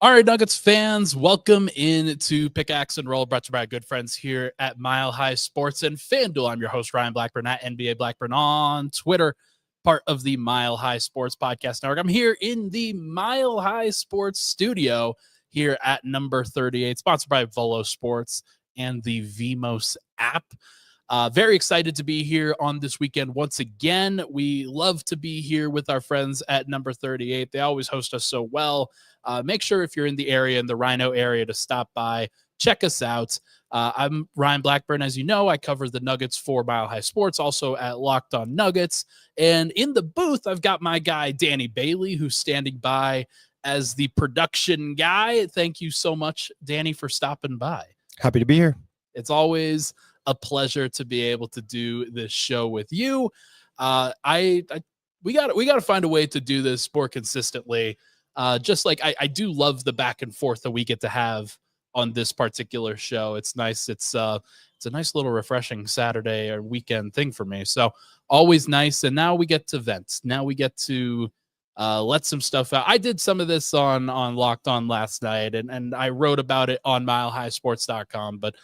All right, Nuggets fans, welcome in to Pickaxe and Roll, brought to you by our good friends here at Mile High Sports and FanDuel. I'm your host, Ryan Blackburn, at NBA Blackburn on Twitter, part of the Mile High Sports Podcast Network. I'm here in the Mile High Sports studio here at number 38, sponsored by Volo Sports and the Vmos app. Very excited to be here on this weekend once again. We love to be here with our friends at number 38. They always host us so well. Make sure if you're in the area, in the Rhino area, to stop by, check us out. I'm Ryan Blackburn. As you know, I cover the Nuggets for Mile High Sports, also at Locked On Nuggets. And in the booth, I've got my guy, Danny Bailey, who's standing by as the production guy. Thank you so much, Danny, for stopping by. Happy to be here. It's always a pleasure to be able to do this show with you. We got to find a way to do this more consistently. Just like I do love the back and forth that we get to have on this particular show. It's nice. It's a nice little refreshing Saturday or weekend thing for me. So always nice. And now we get to vent. Now we get to let some stuff out. I did some of this on Locked On last night, and I wrote about it on milehighsports.com. But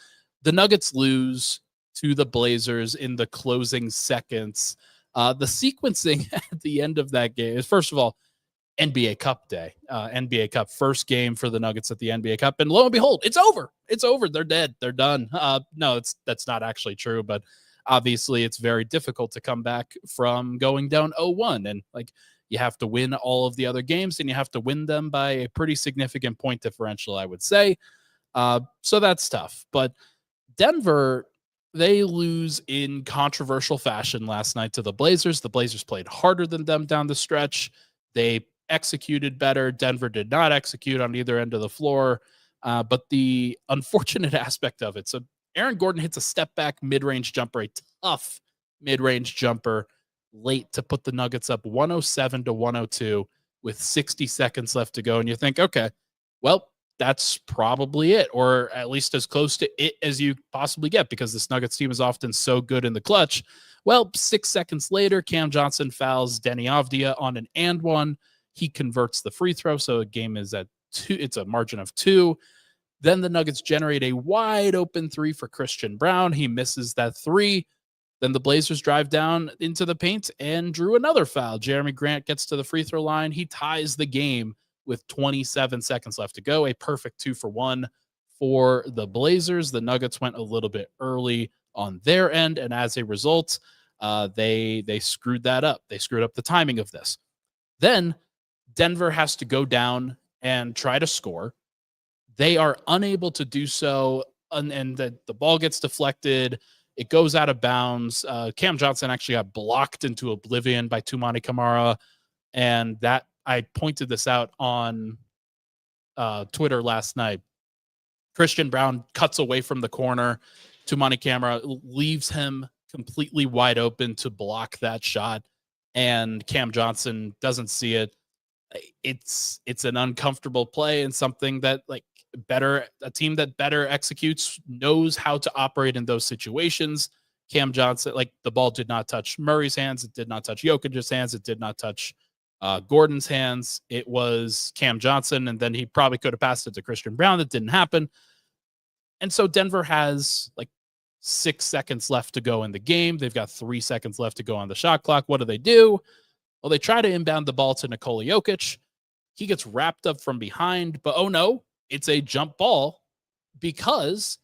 the Nuggets lose to the Blazers in the closing seconds. The sequencing at the end of that game is, first of all, NBA Cup day, NBA Cup first game for the Nuggets at the NBA Cup. And lo and behold, it's over. It's over. They're dead. They're done. No, that's not actually true, but obviously it's very difficult to come back from going down 0-1. And like, you have to win all of the other games, and you have to win them by a pretty significant point differential, I would say. So that's tough. But Denver, they lose in controversial fashion last night to the Blazers. The Blazers played harder than them down the stretch. They executed better. Denver did not execute on either end of the floor. But the unfortunate aspect of it, so Aaron Gordon hits a step back mid-range jumper, a tough mid-range jumper late to put the Nuggets up 107-102 with 60 seconds left to go. And you think, okay, well, that's probably it, or at least as close to it as you possibly get, because this Nuggets team is often so good in the clutch. Well, 6 seconds later, Cam Johnson fouls Denny Avdia on an and one. He converts the free throw, so the game is at 2. It's a margin of 2. Then the Nuggets generate a wide open 3 for Christian Braun. He misses that 3. Then the Blazers drive down into the paint and drew another foul. Jeremy Grant gets to the free throw line. He ties the game with 27 seconds left to go. A perfect 2-for-1 for the Blazers. The Nuggets went a little bit early on their end, and as a result, they screwed that up. They screwed up the timing of this. Then Denver has to go down and try to score. They are unable to do so, and the ball gets deflected. It goes out of bounds. Cam Johnson actually got blocked into oblivion by Toumani Camara, and that I pointed this out on Twitter last night. Christian Braun cuts away from the corner. Toumani Camara leaves him completely wide open to block that shot, and Cam Johnson doesn't see it. It's an uncomfortable play, and something that a team that better executes knows how to operate in those situations. Cam Johnson, the ball did not touch Murray's hands. It did not touch Jokic's hands. It did not touch Gordon's hands. It was Cam Johnson, and then he probably could have passed it to Christian Braun. That didn't happen. And so Denver has 6 seconds left to go in the game. They've got 3 seconds left to go on the shot clock. What do? Well, they try to inbound the ball to Nikola Jokic. He gets wrapped up from behind, but oh no, it's a jump ball, because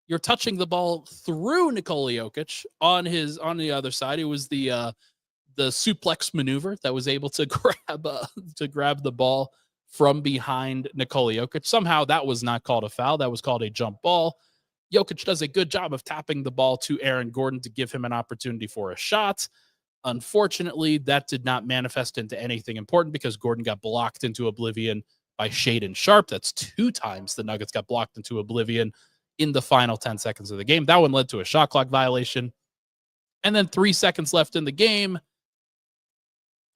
you're touching the ball through Nikola Jokic on the other side. It was the suplex maneuver that was able to grab the ball from behind Nikola Jokic. Somehow that was not called a foul. That was called a jump ball. Jokic does a good job of tapping the ball to Aaron Gordon to give him an opportunity for a shot. Unfortunately, that did not manifest into anything important, because Gordon got blocked into oblivion by Shaedon Sharpe. That's 2 times the Nuggets got blocked into oblivion in the final 10 seconds of the game. That one led to a shot clock violation. And then 3 seconds left in the game,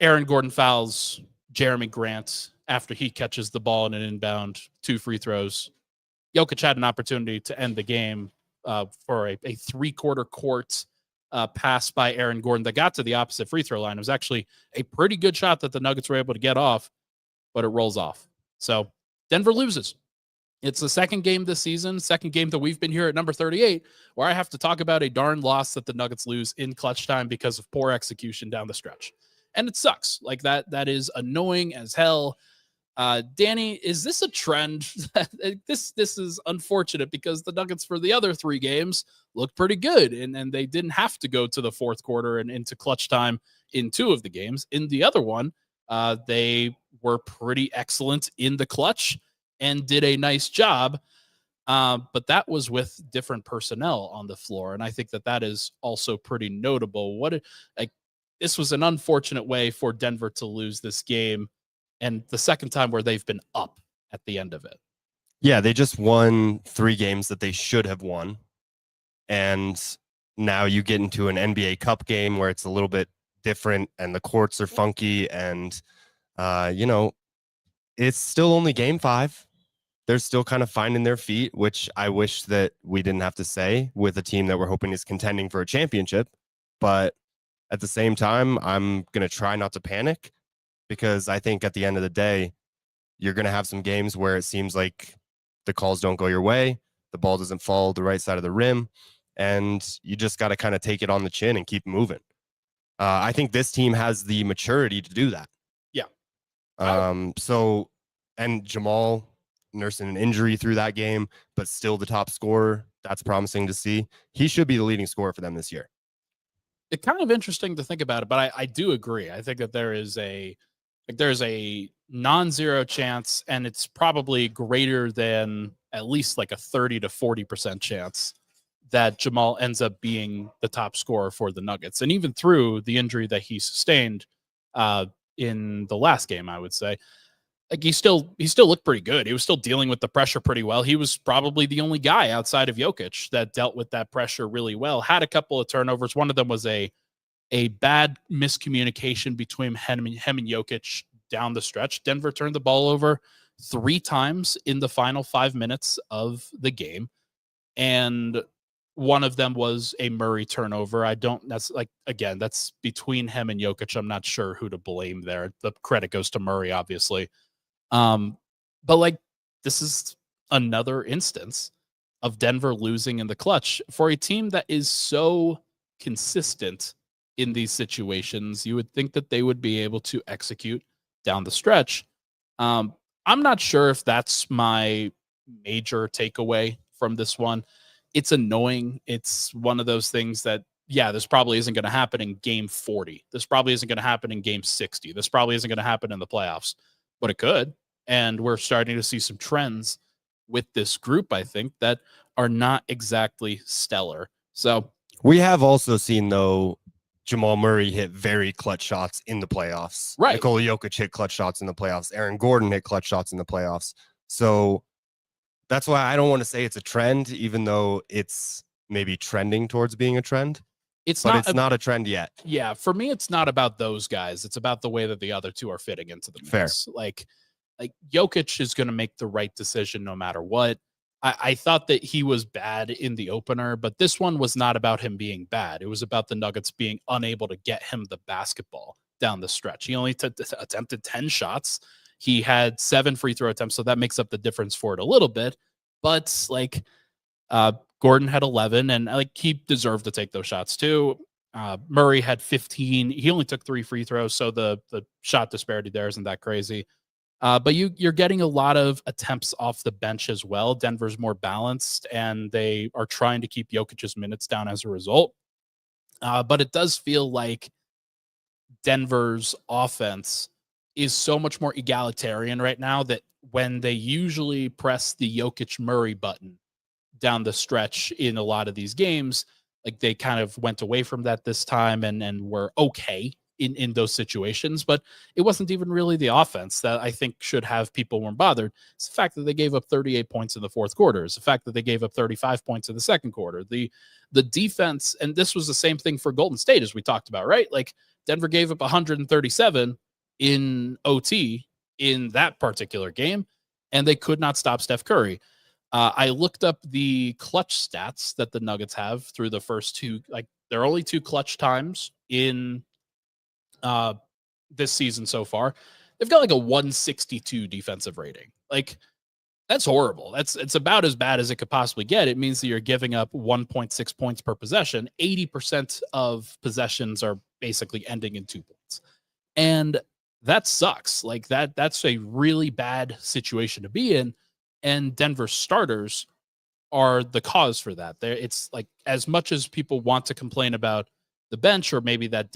Aaron Gordon fouls Jeremy Grant after he catches the ball in an inbound, 2 free throws. Jokic had an opportunity to end the game for a 3-quarter court pass by Aaron Gordon that got to the opposite free throw line. It was actually a pretty good shot that the Nuggets were able to get off, but it rolls off. So Denver loses. It's the second game this season, second game that we've been here at number 38, where I have to talk about a darn loss that the Nuggets lose in clutch time because of poor execution down the stretch. And it sucks. Like that is annoying as hell. Danny, is this a trend? This is unfortunate because the Nuggets for the other 3 games looked pretty good, and they didn't have to go to the fourth quarter and into clutch time in 2 of the games. In the other one, they were pretty excellent in the clutch and did a nice job. But that was with different personnel on the floor, and I think that is also pretty notable. This was an unfortunate way for Denver to lose this game, and the second time where they've been up at the end of it. Yeah, they just won 3 games that they should have won. And now you get into an NBA Cup game where it's a little bit different and the courts are funky. And, it's still only game 5. They're still kind of finding their feet, which I wish that we didn't have to say with a team that we're hoping is contending for a championship. But at the same time, I'm going to try not to panic, because I think at the end of the day, you're going to have some games where it seems like the calls don't go your way, the ball doesn't fall the right side of the rim, and you just got to kind of take it on the chin and keep moving. I think this team has the maturity to do that. Yeah. And Jamal nursing an injury through that game, but still the top scorer. That's promising to see. He should be the leading scorer for them this year. It's kind of interesting to think about it, but I do agree. I think that there's a non-zero chance, and it's probably greater than at least like a 30 to 40% chance that Jamal ends up being the top scorer for the Nuggets. And even through the injury that he sustained in the last game, I would say, like he still looked pretty good. He was still dealing with the pressure pretty well. He was probably the only guy outside of Jokic that dealt with that pressure really well. Had a couple of turnovers. One of them was a bad miscommunication between him and Jokic down the stretch. Denver turned the ball over 3 times in the final 5 minutes of the game. And one of them was a Murray turnover. That's between him and Jokic. I'm not sure who to blame there. The credit goes to Murray, obviously. But this is another instance of Denver losing in the clutch for a team that is so consistent in these situations. You would think that they would be able to execute down the stretch. I'm not sure if that's my major takeaway from this one. It's annoying. It's one of those things that, this probably isn't going to happen in game 40. This probably isn't going to happen in game 60. This probably isn't going to happen in the playoffs, but it could. And we're starting to see some trends with this group, I think, that are not exactly stellar. So we have also seen, though, Jamal Murray hit very clutch shots in the playoffs. Right. Nikola Jokic hit clutch shots in the playoffs. Aaron Gordon hit clutch shots in the playoffs. So that's why I don't want to say it's a trend, even though it's maybe trending towards being a trend. It's not a trend yet. Yeah, for me, it's not about those guys. It's about the way that the other 2 are fitting into the mix. Fair. Like Jokic is going to make the right decision no matter what. I thought that he was bad in the opener, but this one was not about him being bad. It was about the Nuggets being unable to get him the basketball down the stretch. He only attempted 10 shots. He had 7 free throw attempts, so that makes up the difference for it a little bit. But Gordon had 11, and he deserved to take those shots too. Murray had 15. He only took 3 free throws, so the shot disparity there isn't that crazy. But you're getting a lot of attempts off the bench as well. Denver's more balanced, and they are trying to keep Jokic's minutes down as a result. But it does feel like Denver's offense is so much more egalitarian right now that when they usually press the Jokic-Murray button down the stretch in a lot of these games, they kind of went away from that this time and were okay in those situations, but it wasn't even really the offense that I think should have people more bothered. It's the fact that they gave up 38 points in the fourth quarter. It's the fact that they gave up 35 points in the second quarter. The defense, and this was the same thing for Golden State as we talked about, right? Denver gave up 137 in OT in that particular game, and they could not stop Steph Curry. I looked up the clutch stats that the Nuggets have through the first 2. There are only 2 clutch times in this season so far. They've got a 162 defensive rating. That's horrible. It's about as bad as it could possibly get. It means that you're giving up 1.6 points per possession. 80% of possessions are basically ending in 2 points. And that sucks. Like that's a really bad situation to be in. And Denver starters are the cause for that. It's like, as much as people want to complain about the bench, or maybe that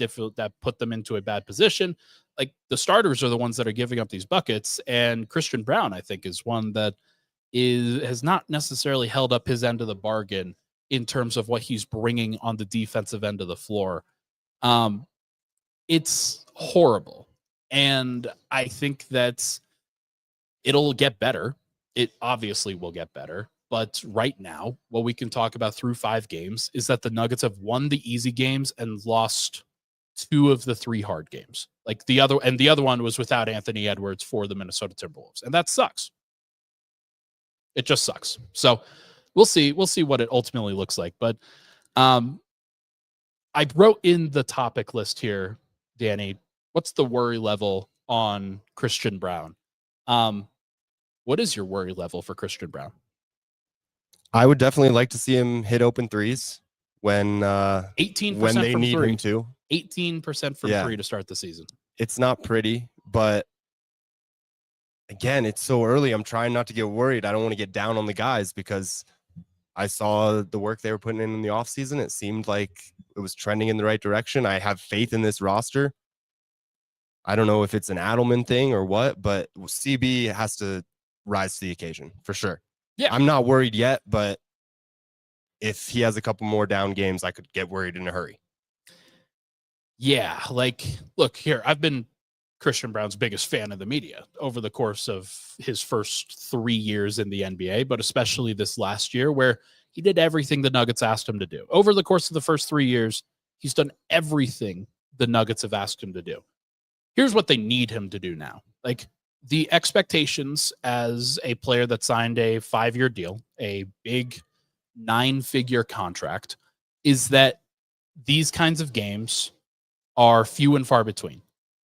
put them into a bad position, like the starters are the ones that are giving up these buckets. And Christian Braun, I think, is one that has not necessarily held up his end of the bargain in terms of what he's bringing on the defensive end of the floor. It's horrible. And I think that it'll get better. It obviously will get better. But right now, what we can talk about through 5 games is that the Nuggets have won the easy games and lost 2 of the 3 hard games. Like the other one was without Anthony Edwards for the Minnesota Timberwolves. And that sucks. It just sucks. So we'll see what it ultimately looks like. But I wrote in the topic list here, Danny, what's the worry level on Christian Braun? What is your worry level for Christian Braun? I would definitely like to see him hit open threes when 18% when they from need 3. him to. 18% from 3 to start the season. It's not pretty, but again, it's so early. I'm trying not to get worried. I don't want to get down on the guys because I saw the work they were putting in the offseason. It seemed like it was trending in the right direction. I have faith in this roster. I don't know if it's an Adelman thing or what, but CB has to rise to the occasion for sure. Yeah. I'm not worried yet, but if he has a couple more down games, I could get worried in a hurry. Yeah, like, look here, I've been Christian Braun's biggest fan of the media over the course of his first 3 years in the NBA, but especially this last year where he did everything the Nuggets asked him to do. Over the course of the first 3 years, he's done everything the Nuggets have asked him to do. Here's what they need him to do now. Like, the expectations as a player that signed a 5-year deal, a big 9-figure contract, is that these kinds of games are few and far between.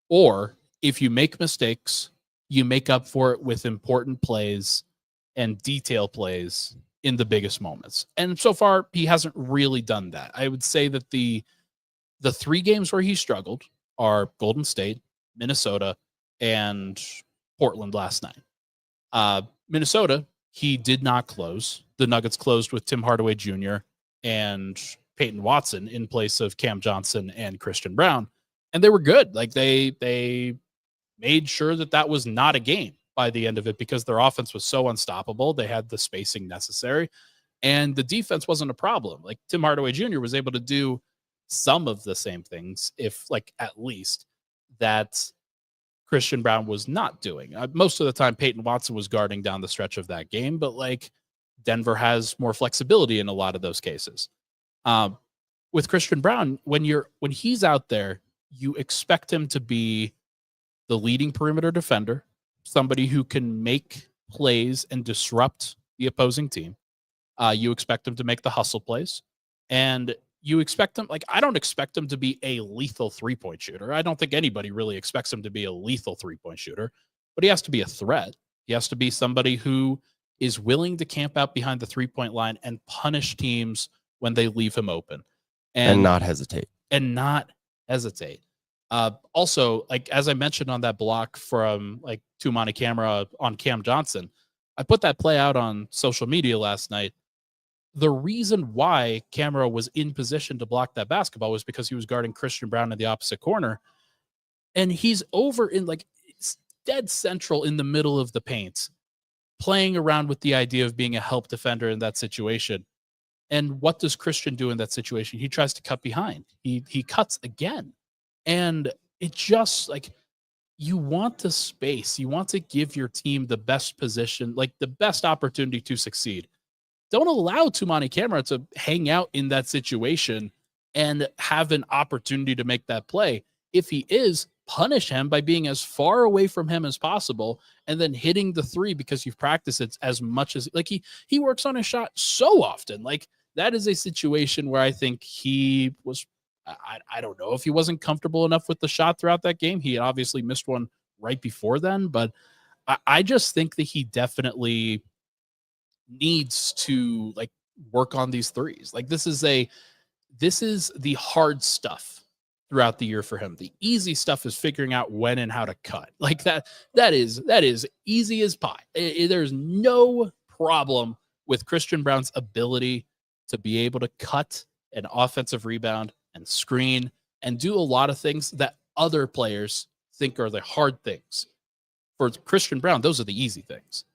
Or if you make mistakes, you make up for it with important plays and detail plays in the biggest moments. And so far, he hasn't really done that. I would say that the 3 games where he struggled are Golden State, Minnesota, and Portland last night. Minnesota, he did not close. The Nuggets closed with Tim Hardaway Jr. and Peyton Watson in place of Cam Johnson and Christian Braun. And they were good. Like they made sure that was not a game by the end of it because their offense was so unstoppable. They had the spacing necessary and the defense wasn't a problem. Like Tim Hardaway Jr. was able to do some of the same things, if like at least that Christian Braun was not doing. Most of the time, Peyton Watson was guarding down the stretch of that game, but like Denver has more flexibility in a lot of those cases. With Christian Braun, when he's out there, you expect him to be the leading perimeter defender, somebody who can make plays and disrupt the opposing team. You expect him to make the hustle plays, and you expect him, like, I don't expect him to be a lethal 3-point shooter. I don't think anybody really expects him to be a lethal 3-point shooter, but he has to be a threat. He has to be somebody who is willing to camp out behind the 3-point line and punish teams when they leave him open. And not hesitate. Also, like, as I mentioned on that block from like Tumani Camera on Cam Johnson, I put that play out on social media last night. The reason why Camera was in position to block that basketball was because he was guarding Christian Braun in the opposite corner. And he's over in like dead central in the middle of the paint, playing around with the idea of being a help defender in that situation. And what does Christian do in that situation? He tries to cut behind. He cuts again. And it just, like, you want the space. You want to give your team the best position, like the best opportunity to succeed. Don't allow Tumani Camera to hang out in that situation and have an opportunity to make that play. If he is, punish him by being as far away from him as possible and then hitting the 3 because you've practiced it as much as, like, he works on his shot so often. Like, that is a situation where I think he was, I don't know if he wasn't comfortable enough with the shot throughout that game. He obviously missed one right before then, but I just think that he definitely needs to like work on these threes. Like this is the hard stuff throughout the year for him. The easy stuff is figuring out when and how to cut. Like that is easy as pie. There's no problem with Christian Braun's ability to be able to cut an offensive rebound and screen and do a lot of things that other players think are the hard things. For Christian Braun, those are the easy things.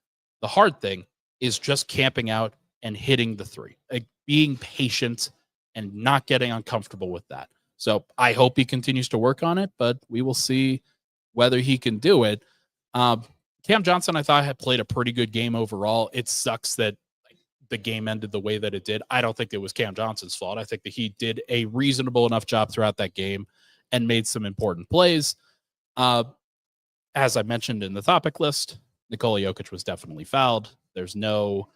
The hard thing is just camping out and hitting the three, like being patient and not getting uncomfortable with that. So I hope he continues to work on it, but we will see whether he can do it. Cam Johnson, I thought, had played a pretty good game overall. It sucks that the game ended the way that it did. I don't think it was Cam Johnson's fault. I think that he did a reasonable enough job throughout that game and made some important plays. As I mentioned in the topic list, Nikola Jokic was definitely fouled. There's no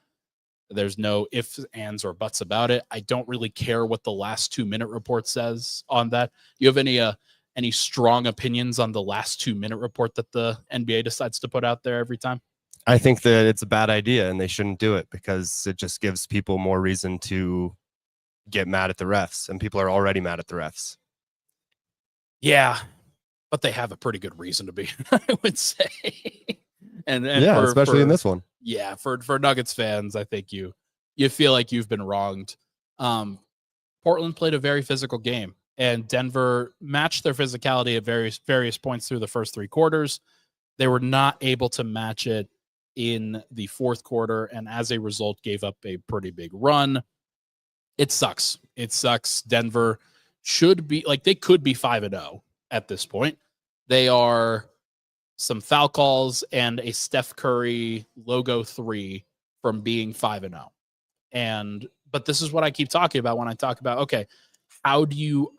ifs, ands, or buts about it. I don't really care what the last 2-minute report says on that. You have any strong opinions on the last 2-minute report that the NBA decides to put out there every time? I think that it's a bad idea and they shouldn't do it because it just gives people more reason to get mad at the refs, and people are already mad at the refs. Yeah, but they have a pretty good reason to be, I would say. and yeah, especially in this one. Yeah, for Nuggets fans, I think you feel like you've been wronged. Portland played a very physical game, and Denver matched their physicality at various points through the first 3 quarters. They were not able to match it in the fourth quarter, and as a result, gave up a pretty big run. It sucks. It sucks. Denver should be they could be 5-0 at this point. They are some foul calls and a Steph Curry logo 3 from being 5-0. But this is what I keep talking about when I talk about, okay, how do you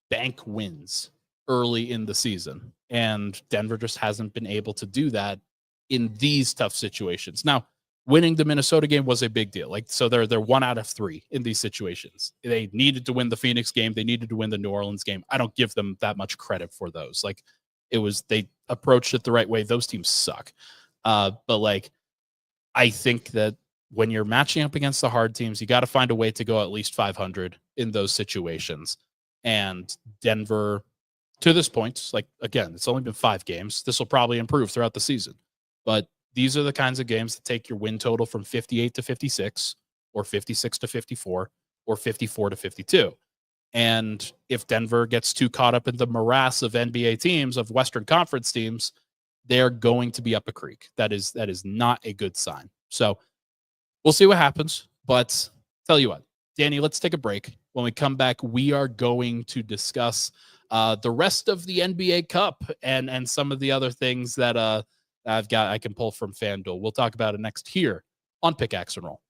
bank wins early in the season? And Denver just hasn't been able to do that in these tough situations. Now, winning the Minnesota game was a big deal. So they're 1 out of 3 in these situations. They needed to win the Phoenix game. They needed to win the New Orleans game. I don't give them that much credit for those. They approached it the right way. Those teams suck. But I think that when you're matching up against the hard teams, you got to find a way to go at least 500 in those situations. And Denver, to this point, again, it's only been 5 games. This will probably improve throughout the season. But these are the kinds of games that take your win total from 58 to 56, or 56 to 54, or 54 to 52. And if Denver gets too caught up in the morass of NBA teams, of Western Conference teams, they're going to be up a creek. That is not a good sign. So we'll see what happens. But tell you what, Danny, let's take a break. When we come back, we are going to discuss the rest of the NBA Cup and some of the other things that I can pull from FanDuel. We'll talk about it next here on Pickaxe and Roll.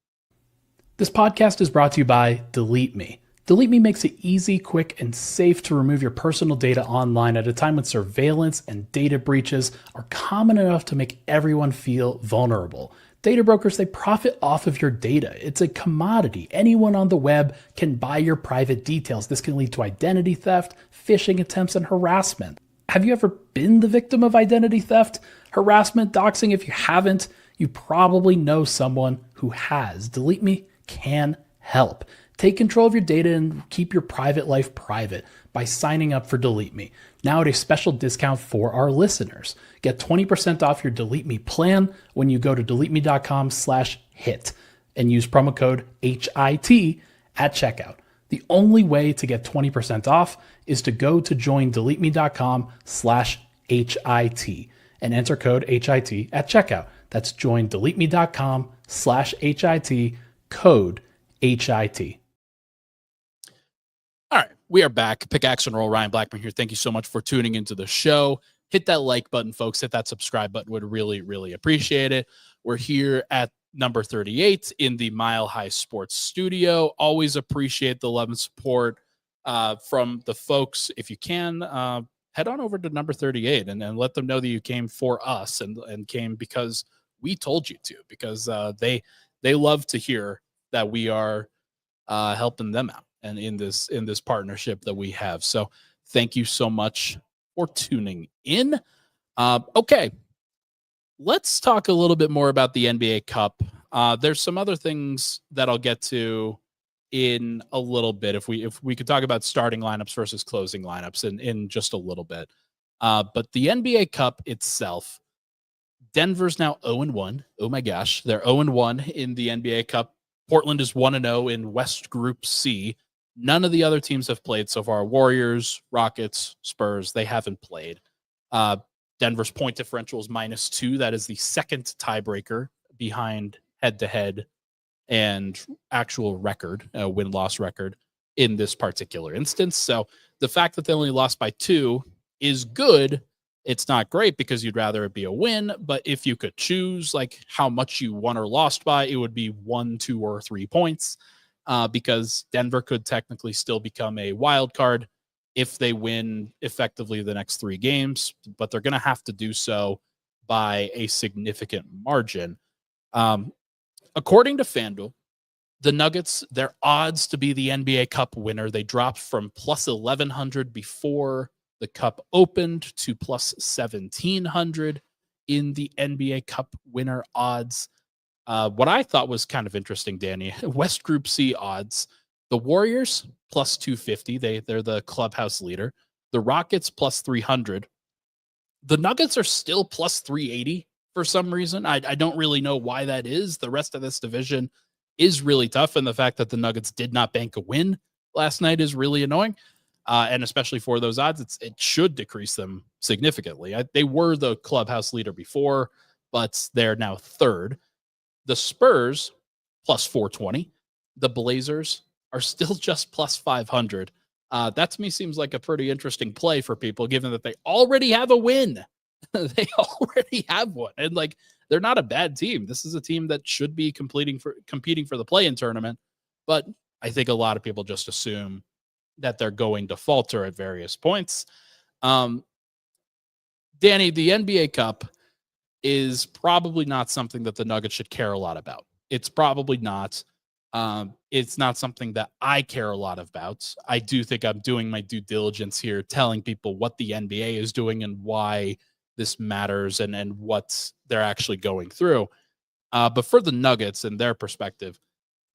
This podcast is brought to you by Delete Me. Delete Me makes it easy, quick, and safe to remove your personal data online at a time when surveillance and data breaches are common enough to make everyone feel vulnerable. Data brokers, they profit off of your data. It's a commodity. Anyone on the web can buy your private details. This can lead to identity theft, phishing attempts, and harassment. Have you ever been the victim of identity theft, harassment, doxing? If you haven't, you probably know someone who has. Delete Me can help. Take control of your data and keep your private life private by signing up for Delete Me. Now at a special discount for our listeners. Get 20% off your Delete Me plan when you go to deleteme.com/hit and use promo code HIT at checkout. The only way to get 20% off is to go to joindeleteme.com/HIT and enter code HIT at checkout. That's joindeleteme.com/HIT, code HIT. All right, we are back. Pickaxe and Roll, Ryan Blackburn here. Thank you so much for tuning into the show. Hit that like button, folks. Hit that subscribe button. Would really, really appreciate it. We're here at number 38 in the Mile High Sports Studio. Always appreciate the love and support from the folks. If you can, head on over to number 38 and let them know that you came for us and came because we told you to, because they love to hear that we are helping them out and in this partnership that we have. So thank you so much for tuning in. Okay, let's talk a little bit more about the NBA Cup. There's some other things that I'll get to in a little bit if we could talk about starting lineups versus closing lineups in just a little bit. But the NBA Cup itself, Denver's now 0-1. Oh my gosh, they're 0-1 in the NBA Cup. Portland is 1-0 in West Group C. None of the other teams have played so far. Warriors, Rockets, Spurs, they haven't played. Denver's point differential is -2. That is the second tiebreaker behind head-to-head and actual record, win-loss record in this particular instance. So the fact that they only lost by 2 is good. It's not great because you'd rather it be a win, but if you could choose like how much you won or lost by, it would be 1, 2, or 3 points, because Denver could technically still become a wild card if they win effectively the next 3 games, but they're going to have to do so by a significant margin. According to FanDuel, the Nuggets, their odds to be the NBA Cup winner, they dropped from plus 1,100 before the Cup opened to plus 1,700 in the NBA Cup winner odds. What I thought was kind of interesting, Danny, West Group C odds, the Warriors plus 250. They're the clubhouse leader. The Rockets plus 300. The Nuggets are still plus 380 for some reason. I don't really know why that is. The rest of this division is really tough, and the fact that the Nuggets did not bank a win last night is really annoying. And especially for those odds, it should decrease them significantly. They were the clubhouse leader before, but they're now third. The Spurs plus 420. The Blazers are still just plus 500. That to me seems like a pretty interesting play for people, given that they already have a win. They already have one, and like they're not a bad team. This is a team that should be competing for the play-in tournament, but I think a lot of people just assume that they're going to falter at various points. Danny, the NBA Cup is probably not something that the Nuggets should care a lot about. It's probably not. It's not something that I care a lot about. I do think I'm doing my due diligence here, telling people what the NBA is doing and why this matters and what they're actually going through. But for the Nuggets and their perspective,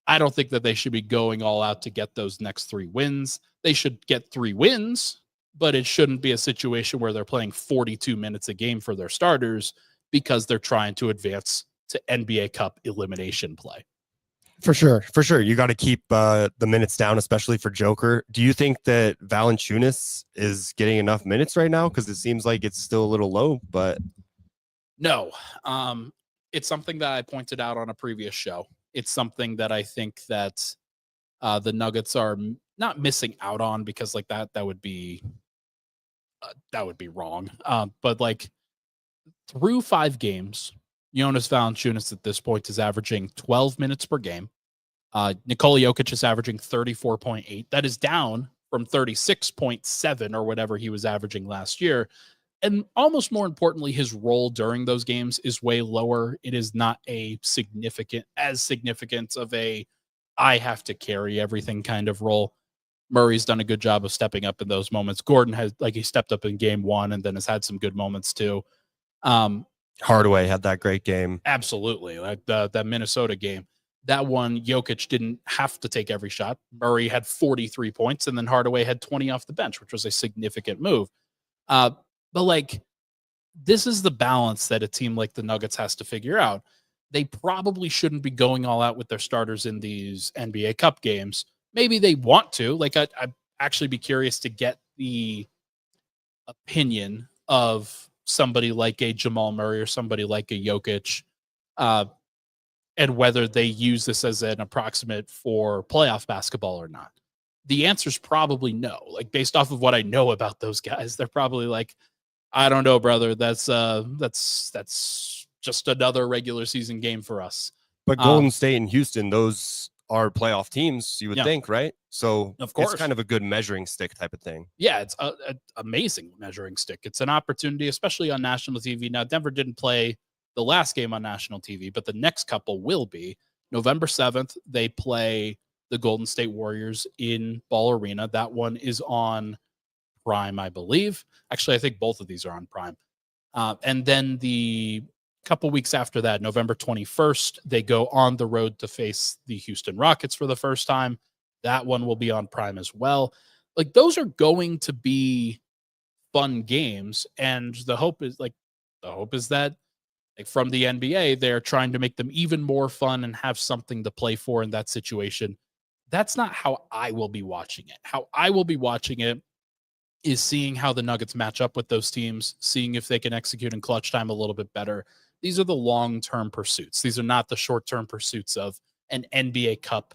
I don't think that they should be going all out to get those next 3 wins. They should get 3 wins, but it shouldn't be a situation where they're playing 42 minutes a game for their starters because they're trying to advance to NBA Cup elimination play. For sure. You got to keep the minutes down, especially for Joker. Do you think that Valanciunas is getting enough minutes right now? Because it seems like it's still a little low, but no. It's something that I pointed out on a previous show. It's something that I think that the Nuggets are not missing out on, because like that would be wrong. But like through 5 games, Jonas Valanciunas at this point is averaging 12 minutes per game. Nikola Jokic is averaging 34.8. That is down from 36.7 or whatever he was averaging last year. And almost more importantly, his role during those games is way lower. It is not as significant of a I have to carry everything kind of role. Murray's done a good job of stepping up in those moments. Gordon has, like, he stepped up in game 1 and then has had some good moments too. Hardaway had that great game. Absolutely. Like that Minnesota game. That one, Jokic didn't have to take every shot. Murray had 43 points, and then Hardaway had 20 off the bench, which was a significant move. But like, this is the balance that a team like the Nuggets has to figure out. They probably shouldn't be going all out with their starters in these NBA Cup games. Maybe they want to. Like, I'd actually be curious to get the opinion of somebody like a Jamal Murray or somebody like a Jokic, and whether they use this as an approximate for playoff basketball or not. The answer is probably no. Like, based off of what I know about those guys, they're probably like, I don't know, brother. That's just another regular season game for us. But Golden State and Houston, those are playoff teams, you would think, right? So of course, it's kind of a good measuring stick type of thing. Yeah, it's an amazing measuring stick. It's an opportunity, especially on national TV. Now, Denver didn't play the last game on national TV, but the next couple will be. November 7th, they play the Golden State Warriors in Ball Arena. That one is on Prime, I believe. Actually, I think both of these are on Prime. And then the couple weeks after that, November 21st, they go on the road to face the Houston Rockets for the first time. That one will be on Prime as well. Like, those are going to be fun games, and the hope is that, like, from the NBA, they're trying to make them even more fun and have something to play for in that situation. That's not how I will be watching it. How I will be watching it is seeing how the Nuggets match up with those teams, seeing if they can execute in clutch time a little bit better. These are the long-term pursuits. These are not the short-term pursuits of an NBA Cup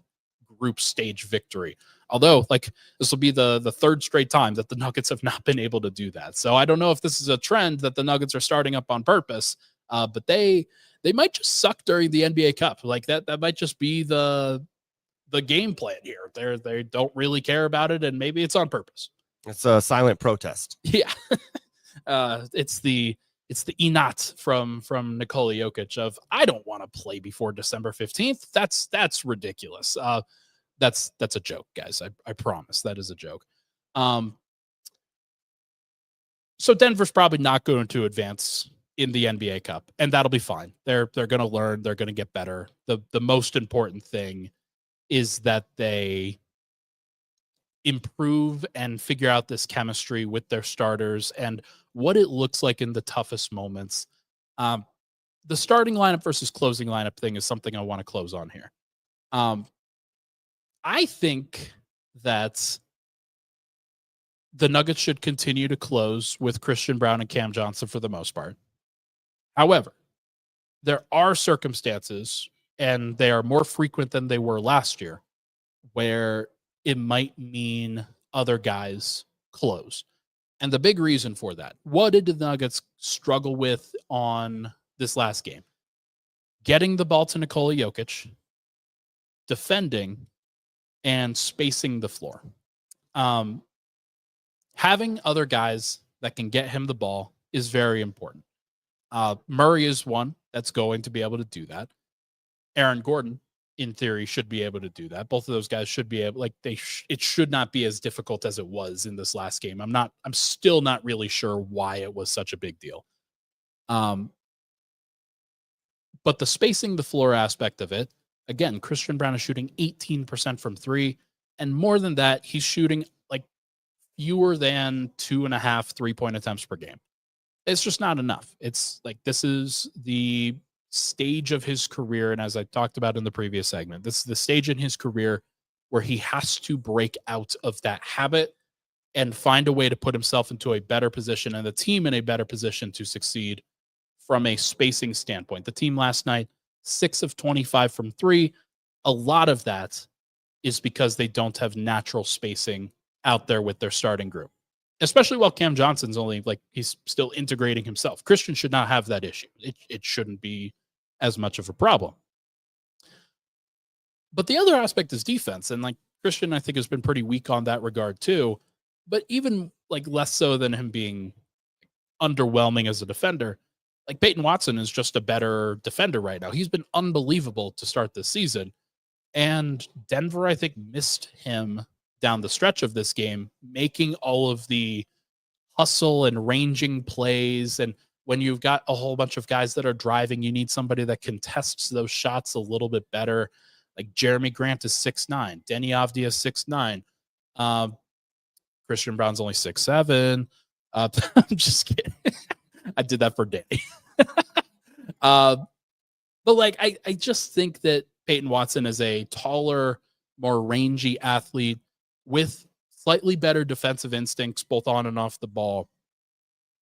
group stage victory. Although, like, this will be the third straight time that the Nuggets have not been able to do that. So I don't know if this is a trend that the Nuggets are starting up on purpose, but they might just suck during the NBA Cup. Like, that might just be the game plan here. They don't really care about it, and maybe it's on purpose. It's a silent protest. Yeah. It's the Enot from Nikola Jokic of, I don't want to play before December 15th. That's ridiculous. That's a joke, guys. I promise that is a joke. So Denver's probably not going to advance in the NBA Cup, and that'll be fine. They're going to learn. They're going to get better. The most important thing is that they improve and figure out this chemistry with their starters and what it looks like in the toughest moments. The starting lineup versus closing lineup thing is something I want to close on here. I think that the Nuggets should continue to close with Christian Braun and Cam Johnson for the most part. However, there are circumstances, and they are more frequent than they were last year, where it might mean other guys close. And the big reason for that, what did the Nuggets struggle with on this last game? Getting the ball to Nikola Jokic, defending, and spacing the floor. Having other guys that can get him the ball is very important. Murray is one that's going to be able to do that. Aaron Gordon, in theory, should be able to do that. Both of those guys should be able, it should not be as difficult as it was in this last game. I'm still not really sure why it was such a big deal. But the spacing the floor aspect of it, again, Christian Braun is shooting 18% from three. And more than that, he's shooting like fewer than 2.5 3-point attempts per game. It's just not enough. It's like, this is the stage of his career. And as I talked about in the previous segment, this is the stage in his career where he has to break out of that habit and find a way to put himself into a better position and the team in a better position to succeed from a spacing standpoint. The team last night, 6 of 25 from three. A lot of that is because they don't have natural spacing out there with their starting group, especially while Cam Johnson's he's still integrating himself. Christian should not have that issue. It shouldn't be as much of a problem. But the other aspect is defense. And like, Christian, I think, has been pretty weak on that regard too, but even like less so than him being underwhelming as a defender. Like, Peyton Watson is just a better defender right now. He's been unbelievable to start this season. And Denver, I think, missed him down the stretch of this game, making all of the hustle and ranging plays. And when you've got a whole bunch of guys that are driving, you need somebody that contests those shots a little bit better. Like, Jeremy Grant is 6'9", Denny Avdia is 6'9", Christian Braun's only 6'7". I'm just kidding. I did that for Danny. But like, I just think that Peyton Watson is a taller, more rangy athlete with slightly better defensive instincts, both on and off the ball.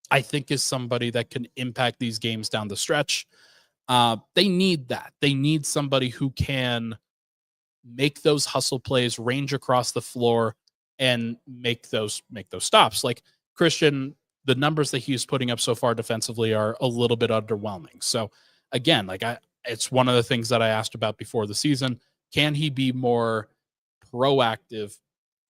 I think is somebody that can impact these games down the stretch. They need that. They need somebody who can make those hustle plays, range across the floor, and make those stops. Like, Christian, the numbers that he's putting up so far defensively are a little bit underwhelming. So again, like, it's one of the things that I asked about before the season. Can he be more proactive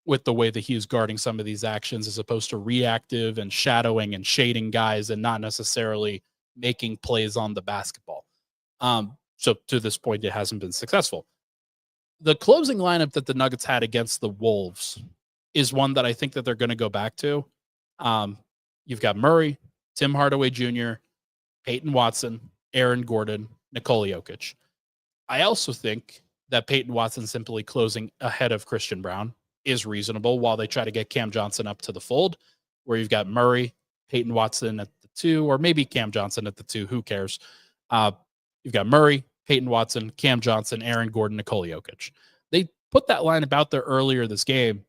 with the way that he is guarding some of these actions, as opposed to reactive and shadowing and shading guys and not necessarily making plays on the basketball? So to this point, it hasn't been successful. The closing lineup that the Nuggets had against the Wolves is one that I think that they're going to go back to. You've got Murray, Tim Hardaway Jr., Peyton Watson, Aaron Gordon, Nikola Jokic. I also think that Peyton Watson simply closing ahead of Christian Braun is reasonable while they try to get Cam Johnson up to the fold, where you've got Murray, Peyton Watson at the 2, or maybe Cam Johnson at the 2. Who cares? You've got Murray, Peyton Watson, Cam Johnson, Aaron Gordon, Nikola Jokic. They put that lineup out there earlier this game.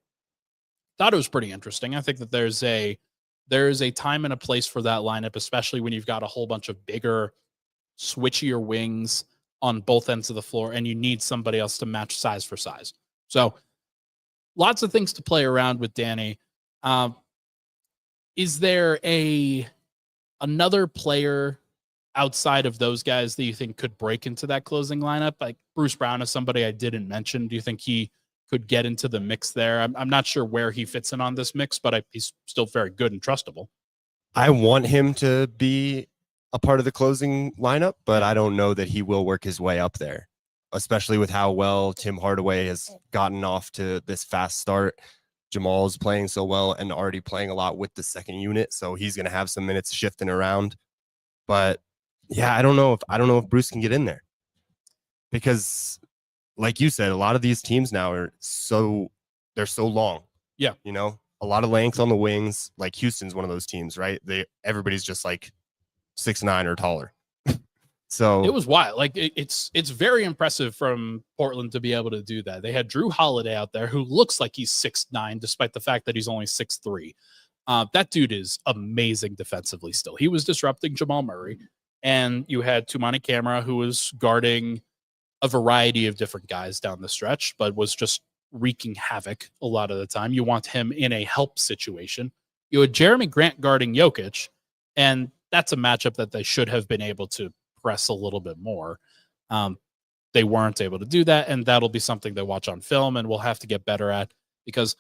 Thought it was pretty interesting. I think that there's a time and a place for that lineup, especially when you've got a whole bunch of bigger, switchier wings on both ends of the floor, and you need somebody else to match size for size. So lots of things to play around with, Danny. Is there another player outside of those guys that you think could break into that closing lineup? Like Bruce Brown is somebody I didn't mention. Do you think he could get into the mix there? I'm not sure where he fits in on this mix, but he's still very good and trustable. I want him to be a part of the closing lineup, but I don't know that he will work his way up there, especially with how well Tim Hardaway has gotten off to this fast start. Jamal's playing so well and already playing a lot with the second unit, so he's going to have some minutes shifting around. But yeah, I don't know if Bruce can get in there, because like you said, a lot of these teams now they're so long. Yeah. You know, a lot of length on the wings. Like Houston's one of those teams, right? Everybody's just like 6'9" or taller. So it was wild. Like it's very impressive from Portland to be able to do that. They had Drew Holiday out there who looks like he's 6'9", despite the fact that he's only 6'3". That dude is amazing defensively still. He was disrupting Jamal Murray. And you had Toumani Camara, who was guarding a variety of different guys down the stretch, but was just wreaking havoc a lot of the time. You want him in a help situation. You had Jeremy Grant guarding Jokic, and that's a matchup that they should have been able to press a little bit more. They weren't able to do that, and that'll be something they watch on film and we'll have to get better at, because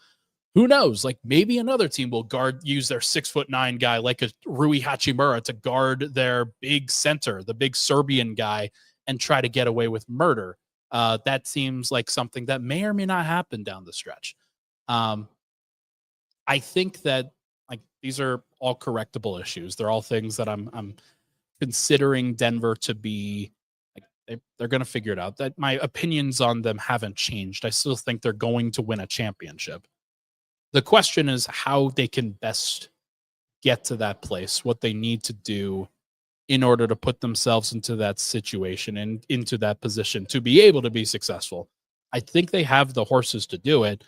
who knows? Like maybe another team will use their 6'9" guy like a Rui Hachimura to guard their big center, the big Serbian guy, and try to get away with murder. That seems like something that may or may not happen down the stretch. I think that like these are all correctable issues. They're all things that I'm considering Denver to be like they're going to figure it out. That my opinions on them haven't changed. I still think they're going to win a championship. The question is how they can best get to that place, what they need to do in order to put themselves into that situation and into that position to be able to be successful. I think they have the horses to do it.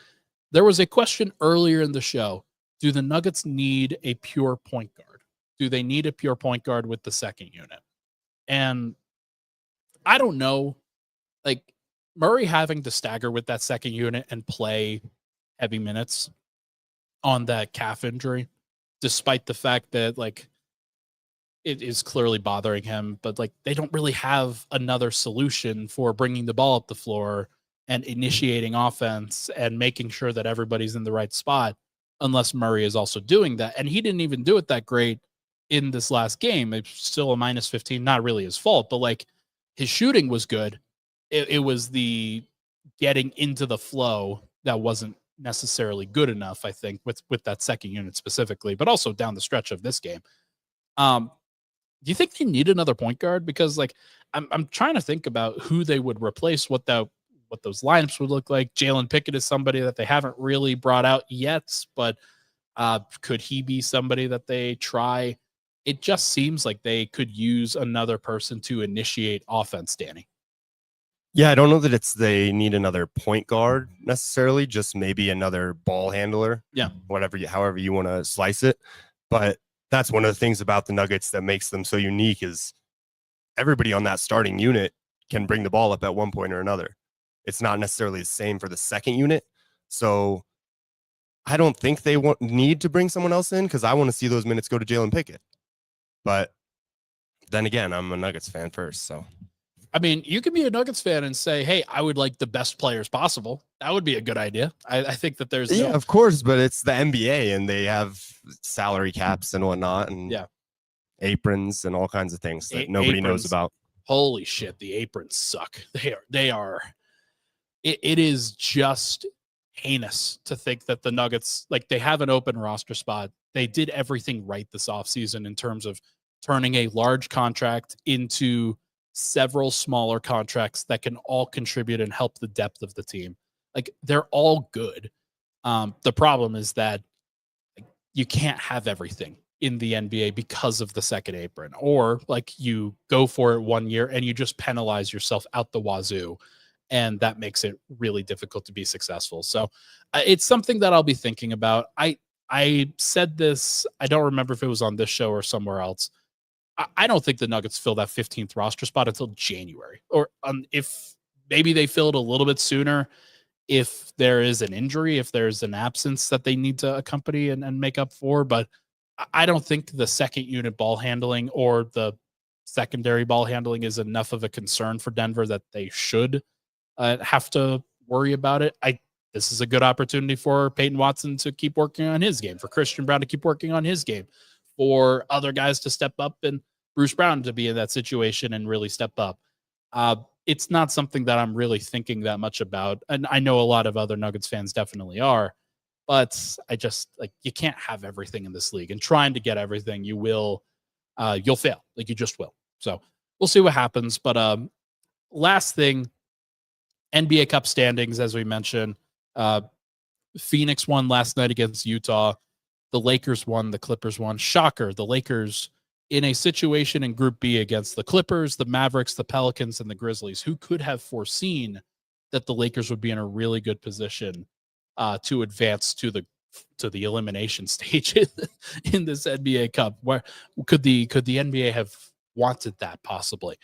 There was a question earlier in the show. Do the Nuggets need a pure point guard? Do they need a pure point guard with the second unit? And I don't know. Like Murray having to stagger with that second unit and play heavy minutes on that calf injury, despite the fact that like it is clearly bothering him, but like they don't really have another solution for bringing the ball up the floor and initiating offense and making sure that everybody's in the right spot unless Murray is also doing that. And he didn't even do it that great in this last game. It's still a minus 15, not really his fault, but like his shooting was good. It was the getting into the flow that wasn't necessarily good enough, I think, with that second unit specifically, but also down the stretch of this game. Do you think they need another point guard? Because like I'm trying to think about who they would replace, what those lineups would look like. Jalen Pickett is somebody that they haven't really brought out yet, but could he be somebody that they try? It just seems like they could use another person to initiate offense, Danny. Yeah, I don't know that they need another point guard necessarily, just maybe another ball handler. Yeah. However you want to slice it. But that's one of the things about the Nuggets that makes them so unique is everybody on that starting unit can bring the ball up at one point or another. It's not necessarily the same for the second unit. So I don't think they need to bring someone else in because I want to see those minutes go to Jalen Pickett. But then again, I'm a Nuggets fan first, so. I mean, you could be a Nuggets fan and say, hey, I would like the best players possible. That would be a good idea. I think that there's of course, but it's the NBA and they have salary caps and whatnot and aprons and all kinds of things that nobody knows about. Holy shit, the aprons suck. They are. It is just heinous to think that the Nuggets, like they have an open roster spot. They did everything right this offseason in terms of turning a large contract into several smaller contracts that can all contribute and help the depth of the team. Like, they're all good. The problem is that you can't have everything in the NBA because of the second apron, or like you go for it 1 year and you just penalize yourself out the wazoo. And that makes it really difficult to be successful. So it's something that I'll be thinking about. I said this, I don't remember if it was on this show or somewhere else. I don't think the Nuggets fill that 15th roster spot until January, or if maybe they fill it a little bit sooner, if there is an injury, if there's an absence that they need to accompany and make up for. But I don't think the second unit ball handling or the secondary ball handling is enough of a concern for Denver that they should have to worry about it. This is a good opportunity for Peyton Watson to keep working on his game, for Christian Braun to keep working on his game, for other guys to step up, and Bruce Brown to be in that situation and really step up. It's not something that I'm really thinking that much about. And I know a lot of other Nuggets fans definitely are, but I just, like, you can't have everything in this league, and trying to get everything, you'll fail. Like, you just will. So we'll see what happens. But last thing, NBA Cup standings, as we mentioned, Phoenix won last night against Utah. The Lakers won. The Clippers won. Shocker. The Lakers in a situation in Group B against the Clippers, the Mavericks, the Pelicans, and the Grizzlies. Who could have foreseen that the Lakers would be in a really good position to advance to the elimination stage in this NBA Cup? Where could the NBA have wanted that possibly?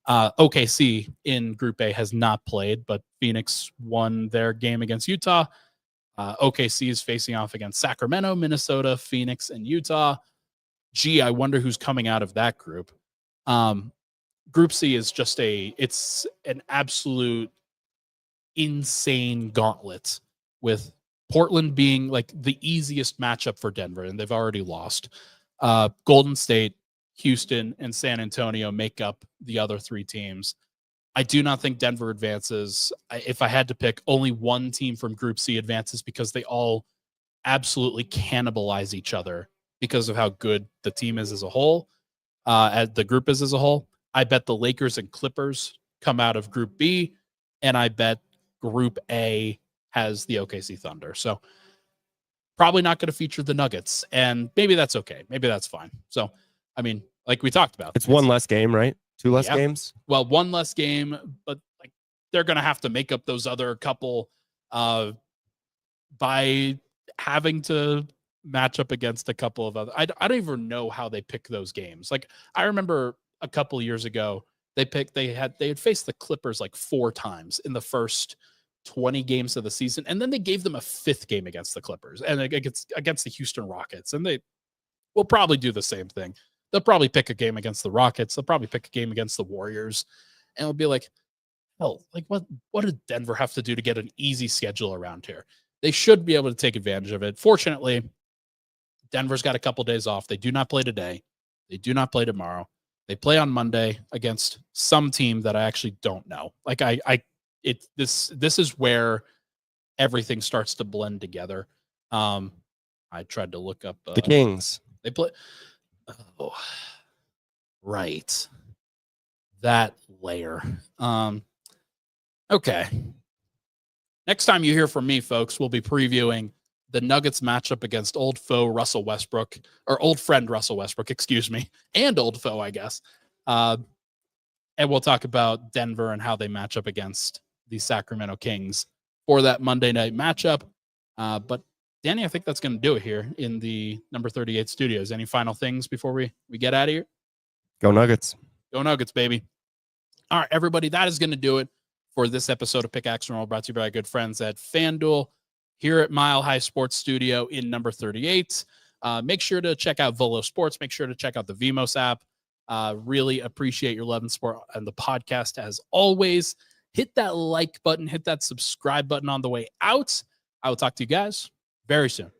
OKC in Group A has not played, but Phoenix won their game against Utah. OKC is facing off against Sacramento, Minnesota, Phoenix, and Utah. Gee, I wonder who's coming out of that group. Group C is just it's an absolute insane gauntlet, with Portland being like the easiest matchup for Denver, and they've already lost. Golden State, Houston, and San Antonio make up the other three teams. I do not think Denver advances. If I had to pick, only one team from Group C advances, because they all absolutely cannibalize each other because of how good the team is as a whole, as the group is as a whole. I bet the Lakers and Clippers come out of Group B, and I bet Group A has the OKC Thunder. So probably not going to feature the Nuggets, and maybe that's okay. Maybe that's fine. So, I mean, like we talked about, it's one less game, right? Two less games? Well, one less game, but like they're going to have to make up those other couple by having to match up against a couple of other. I don't even know how they pick those games. Like, I remember a couple years ago, they had faced the Clippers like 4 times in the first 20 games of the season, and then they gave them a 5th game against the Clippers and against the Houston Rockets, and they will probably do the same thing. They'll probably pick a game against the Rockets. They'll probably pick a game against the Warriors, and it'll be like, hell, like what did Denver have to do to get an easy schedule around here? They should be able to take advantage of it. Fortunately, Denver's got a couple days off. They do not play today. They do not play tomorrow. They play on Monday against some team that I actually don't know. Like this is where everything starts to blend together. I tried to look up the Kings. They play. Oh, right. That layer. Okay. Next time you hear from me, folks, we'll be previewing the Nuggets matchup against old foe Russell Westbrook, or old friend Russell Westbrook, excuse me, and old foe, I guess. And we'll talk about Denver and how they match up against the Sacramento Kings for that Monday night matchup. But Danny, I think that's going to do it here in the number 38 studios. Any final things before we get out of here? Go Nuggets. Go Nuggets, baby. All right, everybody, that is going to do it for this episode of Pickaxe and Roll, brought to you by our good friends at FanDuel here at Mile High Sports Studio in number 38. Make sure to check out Volo Sports. Make sure to check out the Vimos app. Really appreciate your love and support and the podcast as always. Hit that like button, hit that subscribe button on the way out. I will talk to you guys very soon.